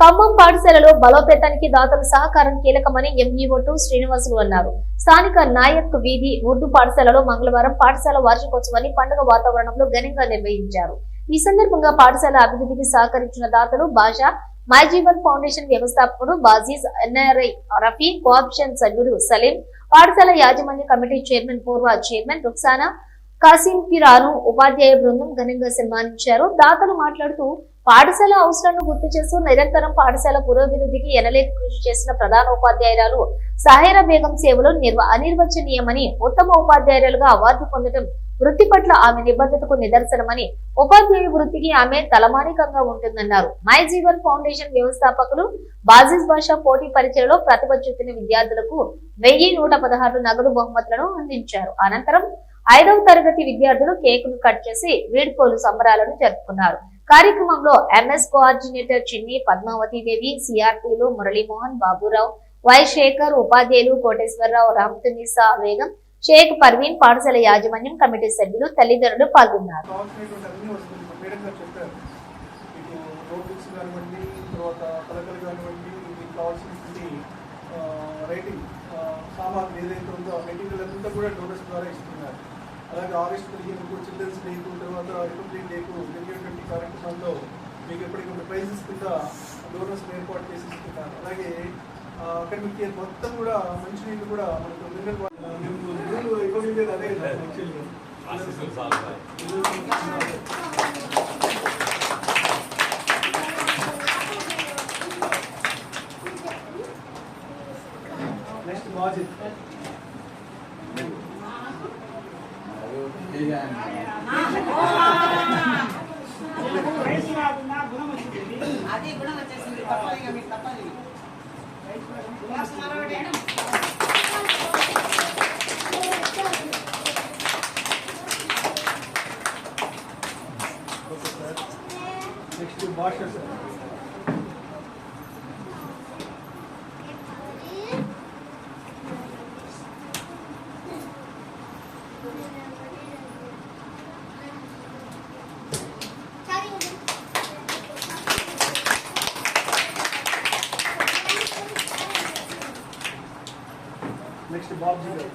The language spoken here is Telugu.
ఖమ్మం పాఠశాలలో బలోపేతానికి దాతల సహకారం కీలకమని ఎంఈఓ2 శ్రీనివాసులు అన్నారు. స్థానిక నాయక్ వీధి ఉర్దూ పాఠశాలలో మంగళవారం పాఠశాల వార్షికోత్సవాన్ని పండుగ వాతావరణంలో ఘనంగా నిర్వహించారు. ఈ సందర్భంగా పాఠశాల అభివృద్ధికి సహకరించిన దాతలు భాషా మై జీవన్ ఫౌండేషన్ వ్యవస్థాపకుడు బాజీజ్, ఎన్ఆర్ఐ రఫీ, కోఆప్షన్ సభ్యుడు సలీం, పాఠశాల యాజమాన్య కమిటీ చైర్మన్ పూర్వ చైర్మన్ రుక్సానా కాసింపిరాను ఉపాధ్యాయ బృందం ఘనంగా సన్మానించారు. దాతలు మాట్లాడుతూ పాఠశాల అవసరాలను గుర్తు చేస్తూ నిరంతరం పాఠశాల పురోభివృద్ధికి ఎనలేని కృషి చేసిన ప్రధాన ఉపాధ్యాయురాలు సాహిరా బేగం సేవలు అనిర్వచనీయమని, ఉత్తమ ఉపాధ్యాయురాలుగా అవార్డు పొందడం వృత్తి పట్ల ఆమె నిబద్ధతకు నిదర్శనమని, ఉపాధ్యాయ వృత్తికి ఆమె తలమానికంగా ఉంటుందన్నారు. మై జీవన్ ఫౌండేషన్ వ్యవస్థాపకులు బాజీజ్ బాషా పోటీ పరీక్షలలో ప్రతిభ చూపిన విద్యార్థులకు 1116 నగదు బహుమతులను అందించారు. అనంతరం 5వ తరగతి విద్యార్థులు కేకును కట్ చేసి వీడ్కోలు సంబరాలను జరుపుకున్నారు. కార్యక్రమంలో ఎంఎస్ కోఆర్డినేటర్ చిన్ని, పద్మావతి దేవి, సిఆర్టీలు మురళీమోహన్, బాబురావు, వై శేఖర్, ఉపాధ్యాయులు కోటేశ్వరరావు, రామతునిసా బేగం, షేక్ పర్వీన్, పాఠశాల యాజమాన్యం కమిటీ సభ్యులు, తల్లిదండ్రులు పాల్గొన్నారు. అలాగే ఆగస్టు 15 చిల్డ్రన్స్ డేకు, తర్వాత రిపబ్లిక్ డేకు జరిగేటువంటి కార్యక్రమాల్లో మీకు ఎప్పటికప్పుడు ప్రైజెస్ కింద డోనర్స్ ఏర్పాటు చేసి ఇస్తున్నారు. అలాగే అకాడమిక్ ఇయర్ మొత్తం కూడా మంచినీళ్ళు కూడా మనకు మినరల్ ఇవ్వగలిగేది అదే యాక్చువల్గా. నెక్స్ట్ మాజిద్ అది గుణం వచ్చేసింది. తప్పదు, మీకు తప్పదు. నెక్స్ట్ భాష సార్. నెక్స్ట్ బాబ్జీ గారు.